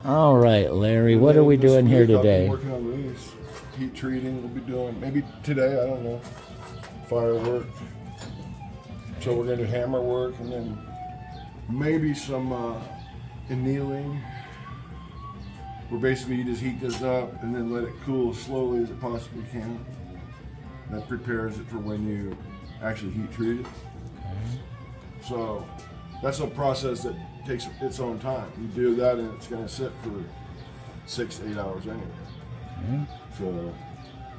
All right, Larry, what are we doing here today? I'll be working on these. Heat treating, we'll be doing, maybe today, I don't know. Firework. So we're going to do hammer work and then maybe some annealing. Where basically you just heat this up and then let it cool as slowly as it possibly can. That prepares it for when you actually heat treat it. So that's a process that takes its own time. You do that and it's going to sit for 6 to 8 hours anyway. So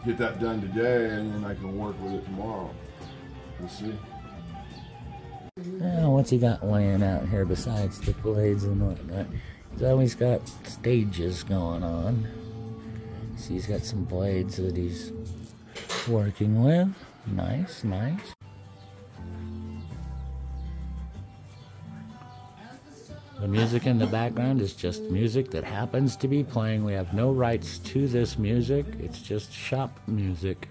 get that done today and then I can work with it tomorrow. We'll see. What's he got laying out here besides the blades and whatnot? He's always got stages going on. See, he's got some blades that he's working with. Nice, nice. The music in the background is just music that happens to be playing. We have no rights to this music. It's just shop music.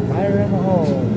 Fire in the hole.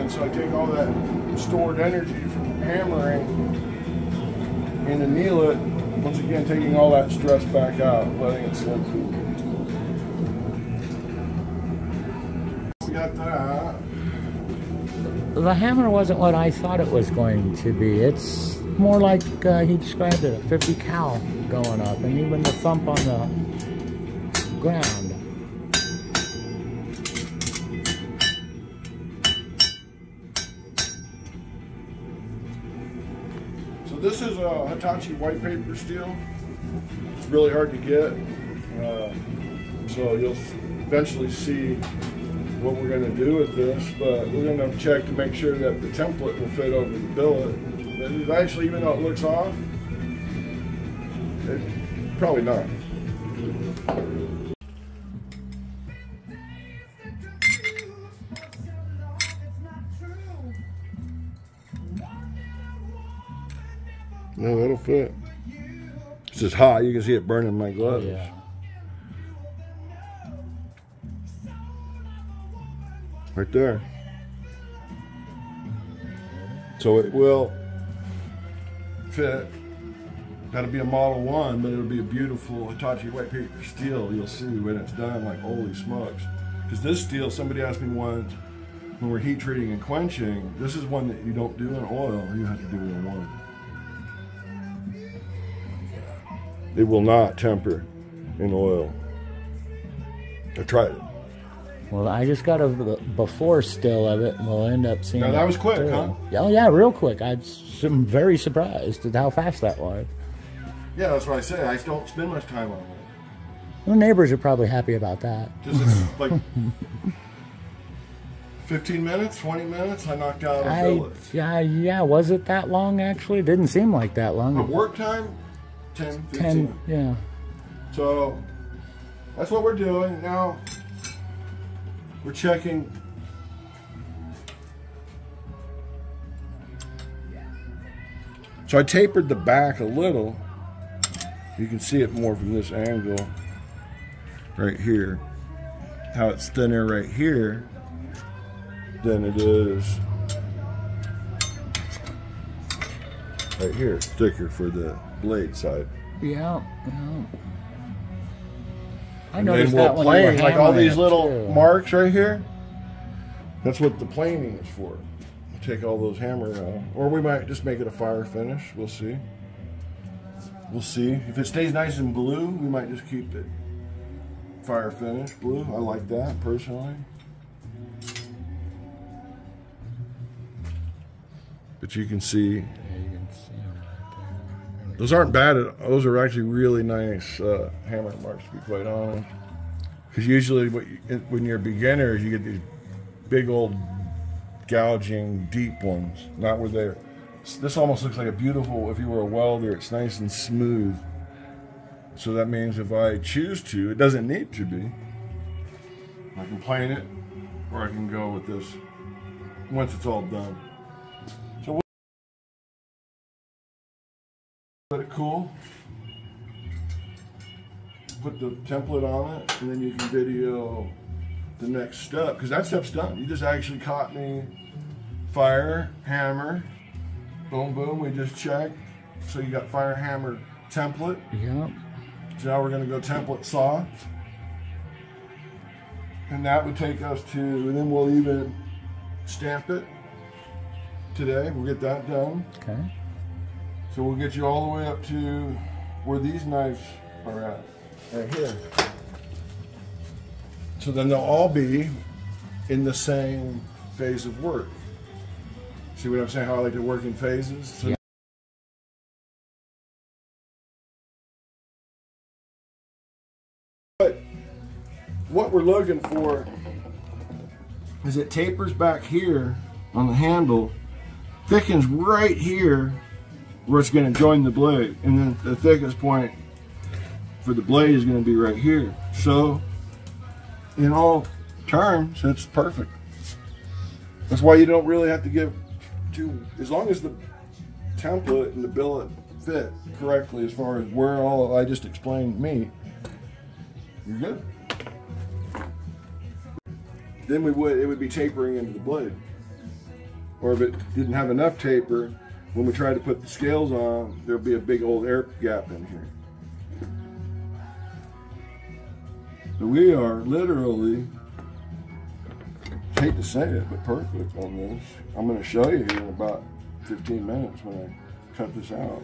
again, so I take all that stored energy from hammering and anneal it. Once again, taking all that stress back out, letting it slip through. We got that. The hammer wasn't what I thought it was going to be. It's more like he described it, a 50 cal going up, and even the thump on the ground. So this is a Hitachi white paper steel. It's really hard to get, so you'll eventually see what we're going to do with this, but we're going to check to make sure that the template will fit over the billet. But actually, even though it looks off, probably not. No, that'll fit. It's just hot. You can see it burning my gloves. Oh, yeah. Right there. So it will fit. That'll be a Model 1, but it'll be a beautiful Hitachi white paper steel. You'll see when it's done, like, holy smokes. Because this steel, somebody asked me once, when we're heat treating and quenching, this is one that you don't do in oil, you have to do it in water. It will not temper in oil. I tried it. Well, I just got a before still of it, and we'll end up seeing. Now that was quick, huh? Oh yeah, real quick. I'm very surprised at how fast that was. Yeah, that's what I say. I don't spend much time on it. The neighbors are probably happy about that. Just like 15 minutes, 20 minutes, I knocked out a billet. Yeah, was it that long actually? It didn't seem like that long. But work time, 10, 15. 10, yeah. So that's what we're doing. Now we're checking. So I tapered the back a little. You can see it more from this angle right here. How it's thinner right here than it is right here. It's thicker for the blade side. Yeah. I And noticed then that we'll when you were plane, like all hammering these it, little too. marks right here. That's what the planing is for. Take all those hammer out. Or we might just make it a fire finish. We'll see. We'll see. If it stays nice and blue, we might just keep it fire finish blue. I like that personally. But you can see, Yeah, you can see them right there. those aren't bad. Those are actually really nice hammer marks, to be quite honest. Because usually when you're a beginner, you get these big old gouging deep ones. Not where they're... This almost looks like a beautiful, if you were a welder, it's nice and smooth. So that means if I choose to, it doesn't need to be. I can plane it, or I can go with this once it's all done. So we'll let it cool. Put the template on it, and then you can video the next step, because that step's done. You just actually caught me fire, hammer, boom, boom, we just checked. So you got fire, hammer, template. Yep. So now we're going to go template saw. And that would take us to, and then we'll even stamp it today. We'll get that done. Okay. So we'll get you all the way up to where these knives are at, right here. So then they'll all be in the same phase of work. See what I'm saying? How I like to work in phases? So yeah. What we're looking for is it tapers back here on the handle, thickens right here where it's going to join the blade, and then the thickest point for the blade is going to be right here. So in all terms, it's perfect. That's why you don't really have to give too, as long as the template and the billet fit correctly as far as where all I just explained meet, you're good. Then it would be tapering into the blade. or if it didn't have enough taper, when we try to put the scales on, there'll be a big old air gap in here. So we are literally, hate to say it, but perfect on this. I'm going to show you here in about 15 minutes when I cut this out.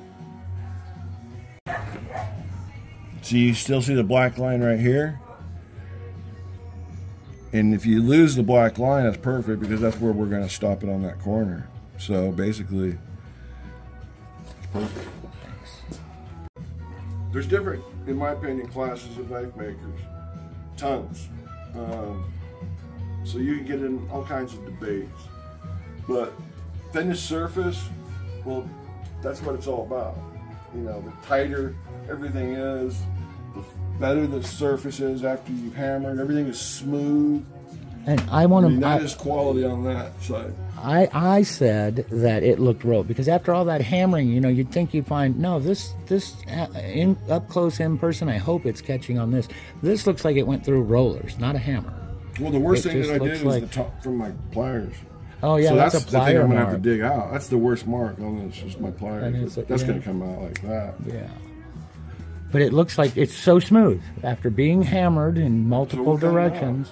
So you still see the black line right here? And if you lose the black line, that's perfect, because that's where we're going to stop it on that corner. So basically, it's perfect. There's different, in my opinion, classes of knife makers. Tons. So you can get in all kinds of debates. But thinnest surface, well, that's what it's all about. You know, the tighter everything is, the better the surface is after you've hammered. Everything is smooth. And I want to. That is quality on that side. I said that it looked rolled because after all that hammering, you know, you'd think you'd find no, this in up close in person. I hope it's catching on this. This looks like it went through rollers, not a hammer. Well, the worst thing that I did was the top from my pliers. Oh yeah, so that's a the thing plier I'm gonna mark. have to dig out. That's the worst mark on this. Just my pliers. That's yeah. gonna come out like that. Yeah. But it looks like it's so smooth after being hammered in multiple directions.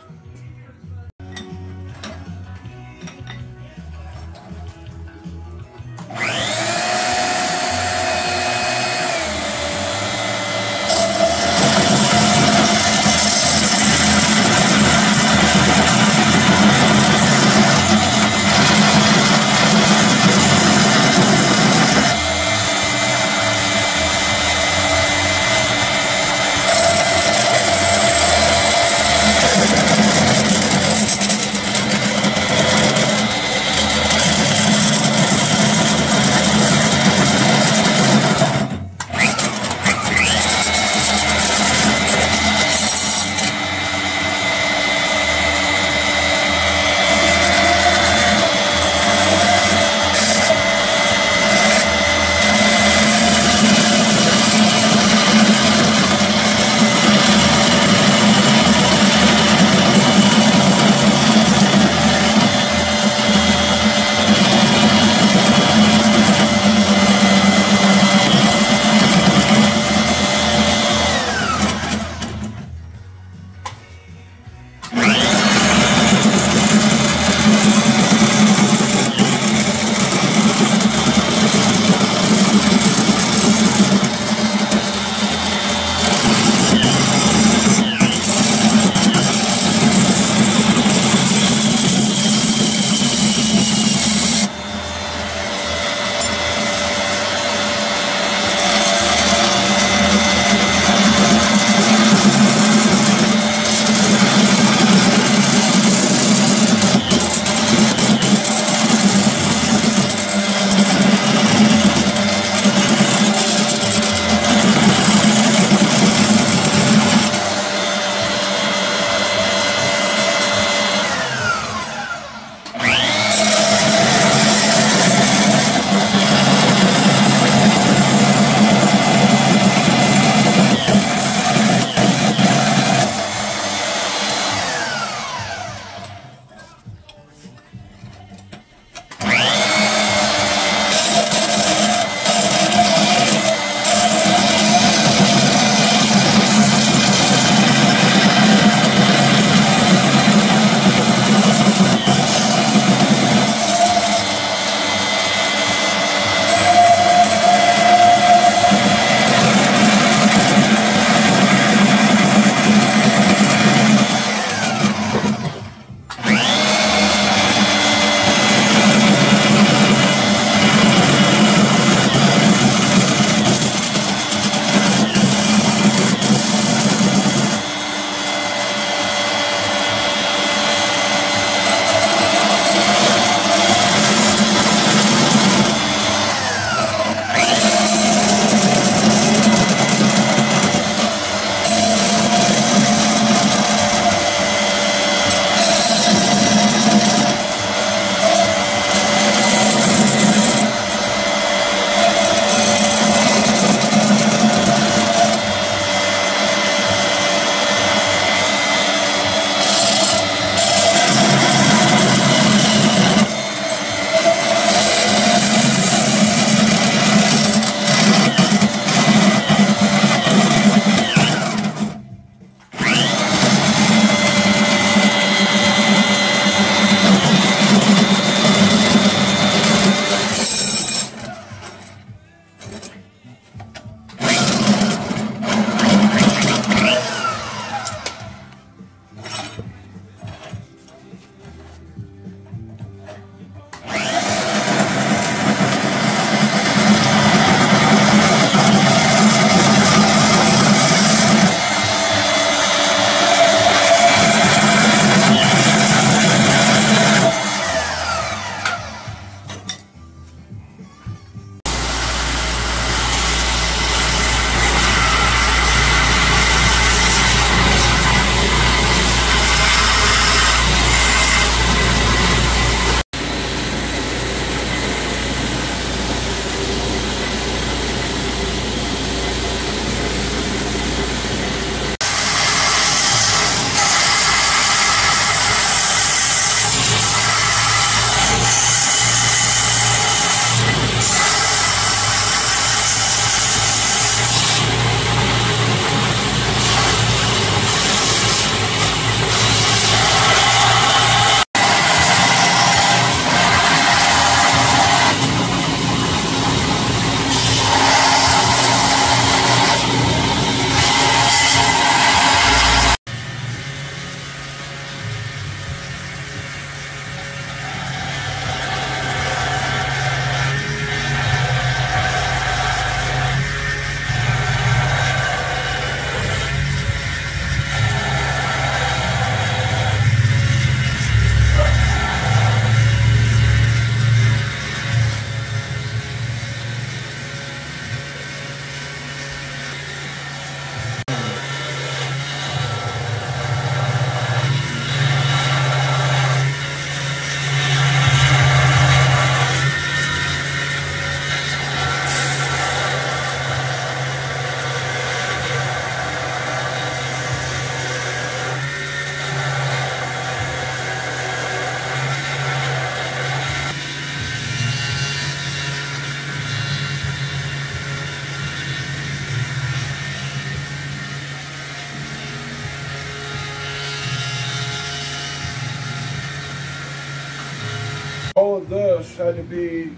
this had to be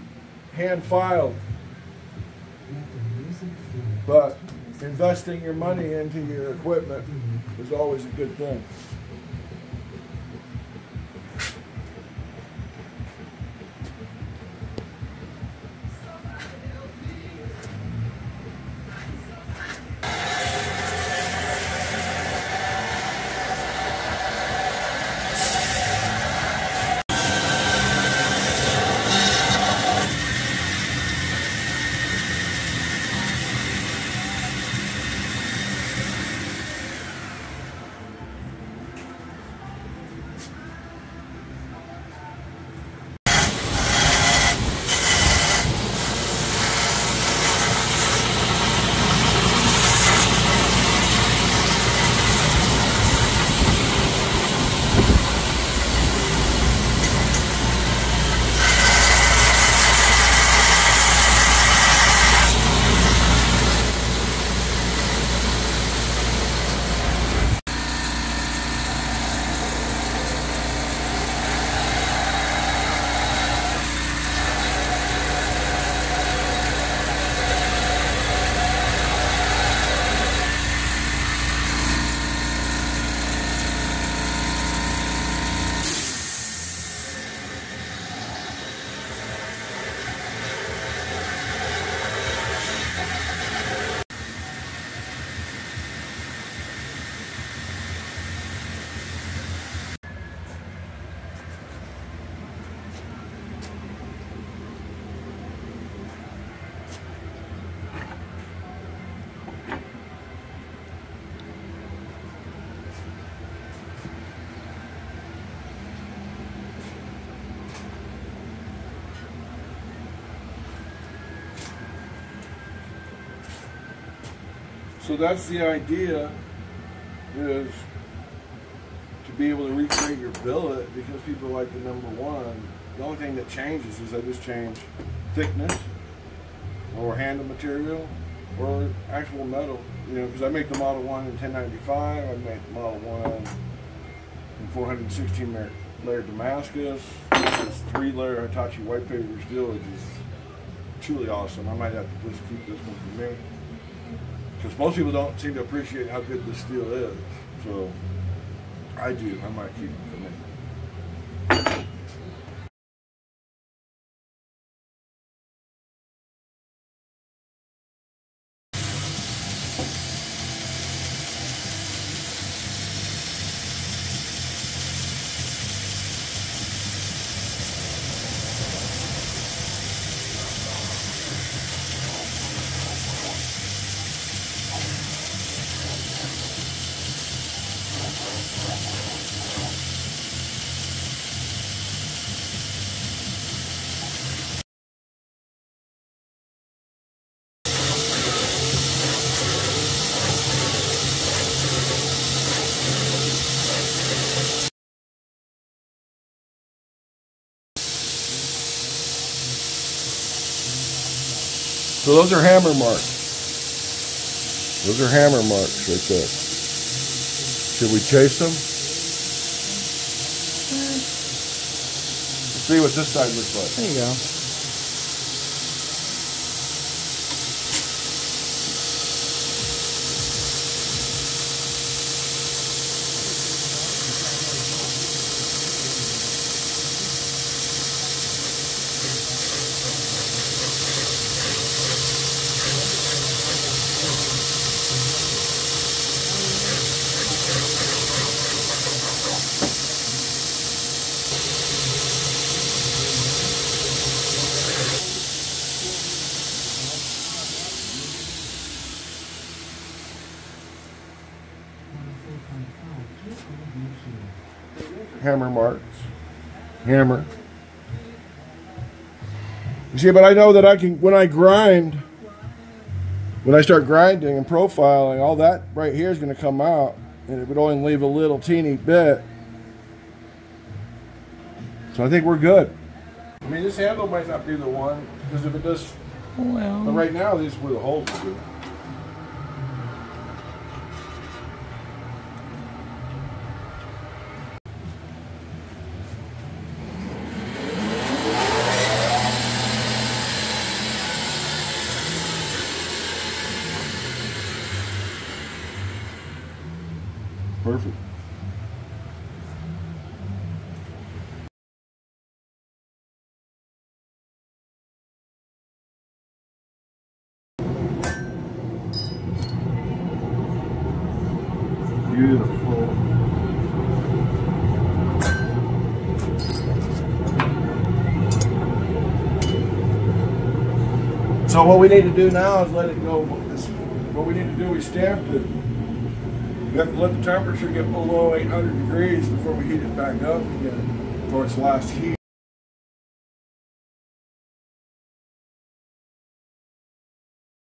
hand filed. But investing your money into your equipment is always a good thing. So that's the idea, is to be able to recreate your billet, because people like the number one. The only thing that changes is I just change thickness or handle material or actual metal. You know, because I make the Model 1 in 1095, I make the Model 1 in 416 layer Damascus. This 3-layer Hitachi white paper steel is just truly awesome. I might have to just keep this one for me, because most people don't seem to appreciate how good this steel is. So I do. I might keep it for me. So those are hammer marks. Those are hammer marks right there. Should we chase them? Let's see what this side looks like. There you go. Hammer marks. Hammer. You see, but I know that I can, when I grind, when I start grinding and profiling, all that right here is going to come out, and it would only leave a little teeny bit. So I think we're good. I mean, this handle might not be the one, because if it does, well, but right now, this is where the holes will be. Perfect. Beautiful. So what we need to do now is let it go. What we need to do, we stamped it. We have to let the temperature get below 800 degrees before we heat it back up again for its last heat.